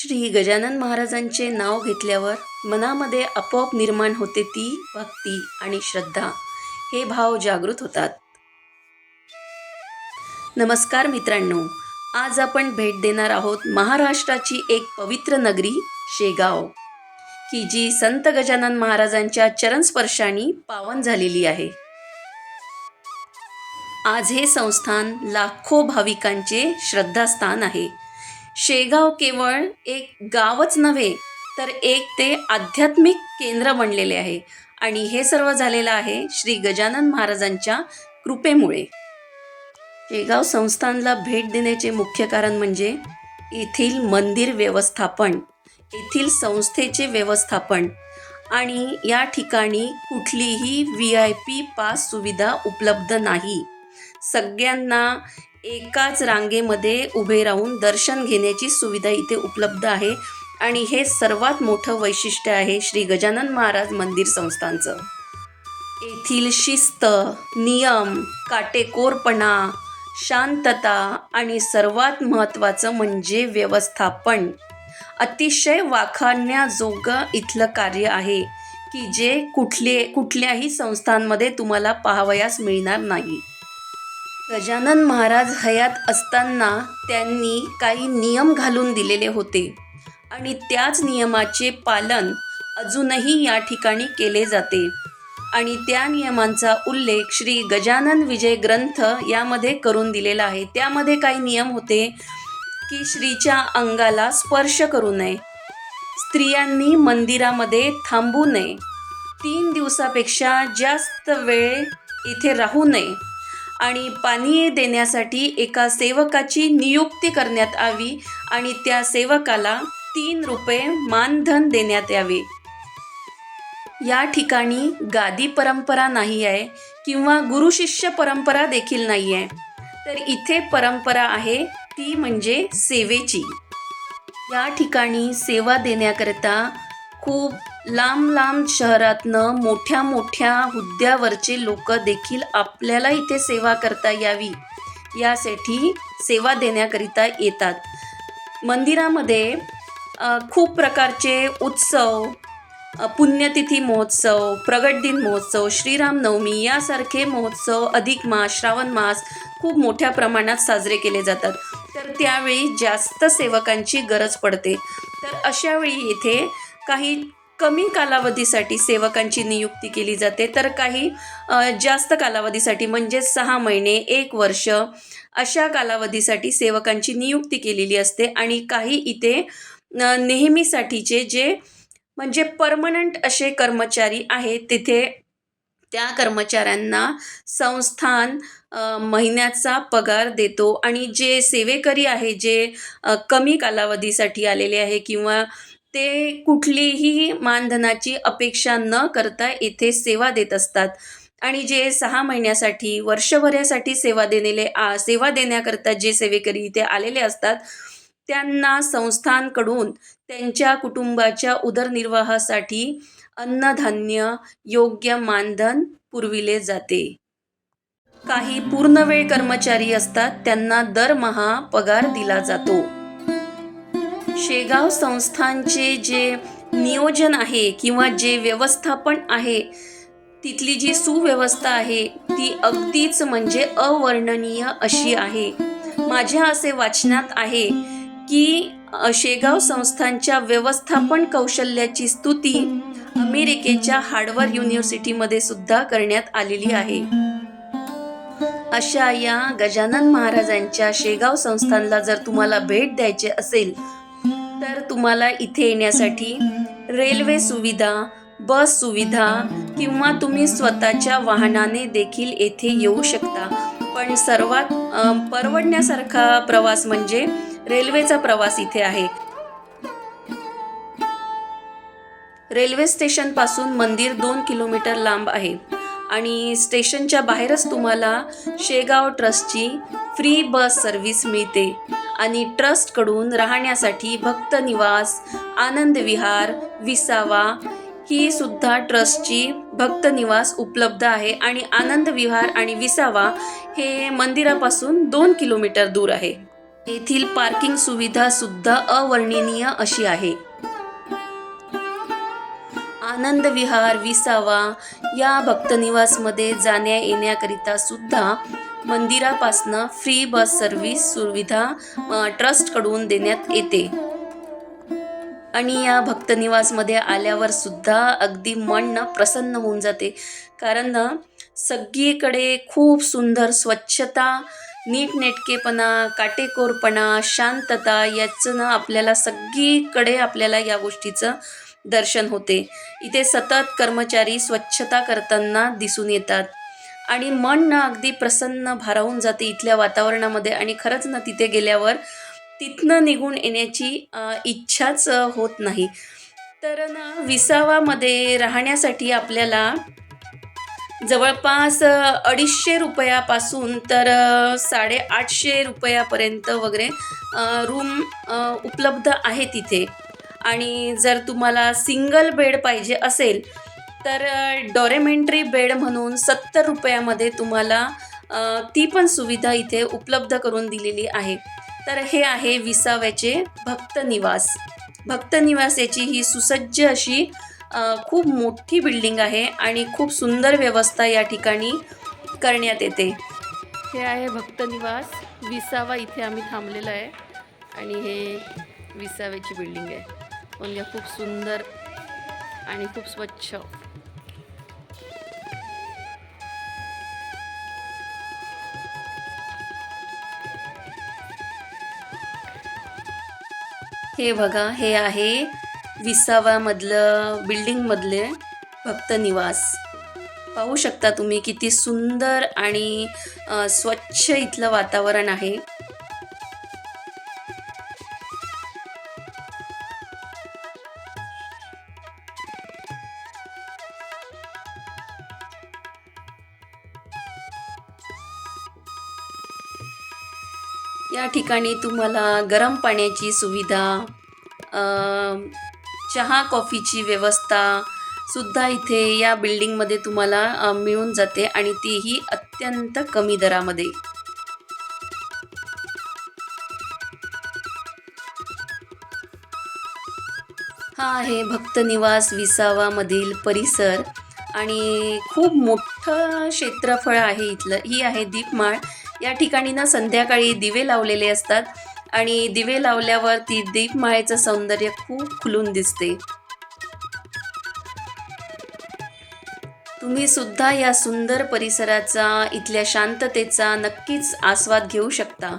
श्री गजानन महाराजांचे नाव घेतल्यावर मनामध्ये आपोआप निर्माण होते ती भक्ती आणि श्रद्धा, हे भाव जागृत होतात. नमस्कार मित्रांनो, आज आपण भेट देणार आहोत महाराष्ट्राची एक पवित्र नगरी शेगाव, की जी संत गजानन महाराजांच्या चरणस्पर्शाने पावन झालेली आहे. आज हे संस्थान लाखो भाविकांचे श्रद्धास्थान आहे. शेगाव केवळ एक गावच नव्हे तर एक ते आध्यात्मिक केंद्र बनलेले आहे आणि हे सर्व झालेलं आहे श्री गजानन महाराजांच्या कृपेमुळे. शेगाव संस्थानला भेट देण्याचे मुख्य कारण म्हणजे येथील मंदिर व्यवस्थापन, येथील संस्थेचे व्यवस्थापन आणि या ठिकाणी कुठलीही VIP पास सुविधा उपलब्ध नाही. सगळ्यांना एकाच रांगेमध्ये उभे राहून दर्शन घेण्याची सुविधा इथे उपलब्ध आहे आणि हे सर्वात मोठं वैशिष्ट्य आहे श्री गजानन महाराज मंदिर संस्थानचं. येथील शिस्त, नियम, काटेकोरपणा, शांतता आणि सर्वात महत्त्वाचं म्हणजे व्यवस्थापन. अतिशय वाखाणण्याजोगं इथलं कार्य आहे की जे कुठल्याही संस्थांमध्ये तुम्हाला पाहावयास मिळणार नाही. गजानन महाराज हयात असताना त्यांनी काही नियम घालून दिलेले होते आणि त्याच नियमाचे पालन अजूनही या ठिकाणी केले जाते आणि त्या नियमांचा उल्लेख श्री गजानन विजय ग्रंथ यामध्ये करून दिलेला आहे. त्यामध्ये काही नियम होते की श्रीच्या अंगाला स्पर्श करू नये, स्त्रियांनी मंदिरामध्ये थांबू नये, 3 दिवसापेक्षा जास्त वेळ इथे राहू नये आणि पाणी देण्यासाठी एका सेवकाची नियुक्ती करण्यात यावी आणि त्या सेवकाला 3 रुपये मानधन देण्यात यावे. या ठिकाणी गादी परंपरा नाही आहे किंवा गुरुशिष्य परंपरा देखील नाही आहे, तर इथे परंपरा आहे ती म्हणजे सेवेची. या ठिकाणी सेवा देण्याकरता खूप लांब शहरातनं मोठ्या मोठ्या हुद्द्यावरचे लोक देखील आपल्याला इथे सेवा करता यावी यासाठी सेवा देण्याकरिता येतात. मंदिरामध्ये खूप प्रकारचे उत्सव, पुण्यतिथी महोत्सव, प्रगट दिन महोत्सव, श्रीरामनवमी यासारखे महोत्सव, अधिक मास, श्रावण मास खूप मोठ्या प्रमाणात साजरे केले जातात. तर त्यावेळी जास्त सेवकांची गरज पडते. तर अशावेळी येथे काही कमी कालावधीसाठी सेवकांची नियुक्ती केली जाते, तर काही जास्त कालावधीसाठी म्हणजे 6 महिने, 1 वर्ष अशा कालावधीसाठी सेवकांची नियुक्ती केलेली असते आणि काही इथे नेहमीसाठीचे जे म्हणजे परमनंट असे कर्मचारी आहेत, तिथे त्या कर्मचाऱ्यांना संस्थान महिन्याचा पगार देतो आणि जे सेवेकरी आहे, जे कमी कालावधीसाठी आलेले आहे किंवा ते कुठलीही मानधनाची अपेक्षा न करता येथे सेवा देत असतात आणि जे 6 महिन्यासाठी, वर्षभरासाठी सेवा देण्याकरता जे सेवेकरी इथे आलेले असतात, त्यांना संस्थांकडून त्यांच्या कुटुंबाच्या उदरनिर्वाहासाठी अन्नधान्य, योग्य मानधन पुरविले जाते. काही पूर्णवेळ कर्मचारी असतात, त्यांना दरमहा पगार दिला जातो. शेगाव संस्थानचे जे नियोजन आहे किंवा जे व्यवस्थापन आहे, तिथली जी सुव्यवस्था आहे ती अगदीच म्हणजे अवर्णनीय अशी आहे. माझ्या असे वाचनात आहे की शेगाव संस्थानच्या व्यवस्थापन कौशल्याची स्तुती अमेरिकेच्या हार्वर्ड युनिव्हर्सिटीमध्ये सुद्धा करण्यात आलेली आहे. अशा या गजानन महाराजांच्या शेगाव संस्थानला जर तुम्हाला भेट द्यायची असेल तर तुम्हाला इथे येण्यासाठी रेल्वे सुविधा, बस सुविधा किंवा तुम्ही स्वतःच्या वाहनाने देखील येथे येऊ शकता. पण सर्वात परवडण्यासारखा प्रवास म्हणजे रेल्वेचा प्रवास इथे आहे. रेल्वे स्टेशनपासून मंदिर 2 किलोमीटर लांब आहे आणि स्टेशनच्या बाहेरच तुम्हाला शेगाव ट्रस्टची फ्री बस सर्व्हिस मिळते आणि ट्रस्टकडून राहण्यासाठी भक्त निवास, आनंद विहार, विसावा ही सुद्धा ट्रस्टची भक्त निवास उपलब्ध आहे आणि आनंद विहार आणि विसावा हे मंदिरापासून 2 किलोमीटर दूर आहे. येथील पार्किंग सुविधा सुद्धा अवर्णनीय अशी आहे. आनंद विहार विसावा या भक्तनिवासमध्ये जाण्या येण्याकरिता सुद्धा मंदिरापासनं फ्री बस सर्व्हिस सुविधा ट्रस्टकडून देण्यात येते. आणि या भक्तनिवासमध्ये आल्यावर सुद्धा अगदी मन ना प्रसन्न होऊन जाते. कारण ना सगळीकडे खूप सुंदर स्वच्छता, नीटनेटकेपणा, काटेकोरपणा, शांतता याचं ना आपल्याला सगळीकडे आपल्याला या गोष्टीचं दर्शन होते. इथे सतत कर्मचारी स्वच्छता करताना दिसून येतात आणि मन ना अगदी प्रसन्न भारावून जाते इथल्या वातावरणामध्ये. आणि खरंच ना तिथे गेल्यावर तिथनं निघून येण्याची इच्छाच होत नाही. तर ना विसावामध्ये राहण्यासाठी आपल्याला जवळपास 250 रुपयापासून तर 850 रुपयापर्यंत वगैरे रूम उपलब्ध आहे तिथे. आणि जर तुम्हाला सिंगल बेड पाहिजे असेल तर डॉरेमेंटरी बेड म्हणून 70 रुपयामध्ये तुम्हाला ती पण सुविधा इथे उपलब्ध करून दिलेली आहे. तर हे आहे विसाव्याचे भक्तनिवास. भक्तनिवास याची ही सुसज्ज अशी खूप मोठी बिल्डिंग आहे आणि खूप सुंदर व्यवस्था या ठिकाणी करण्यात येते. हे आहे भक्तनिवास विसावा. इथे आम्ही थांबलेलो आहे आणि हे विसाव्याची बिल्डिंग आहे. म्हणजे खूप सुंदर आणि खूप स्वच्छ. हे बघा, हे आहे विसावामधलं बिल्डिंगमधले भक्तनिवास. पाहू शकता तुम्ही किती सुंदर आणि स्वच्छ इथलं वातावरण आहे. या ठिकाणी तुम्हाला गरम पाण्याची सुविधा, चहा कॉफीची व्यवस्था सुद्धा इथे या बिल्डिंगमध्ये तुम्हाला मिळून जाते आणि तीही अत्यंत कमी दरामध्ये. हा आहे भक्तनिवास विसावामधील परिसर आणि खूप मोठं क्षेत्रफळ आहे इथलं. ही आहे दीपमाळ. या ठिकाणी ना संध्याकाळी दिवे लावलेले असतात आणि दिवे लावल्यावर ती दीपमाळेचं सौंदर्य खूप खुलून दिसते. तुम्ही सुद्धा या सुंदर परिसराचा, इथल्या शांततेचा नक्कीच आस्वाद घेऊ शकता.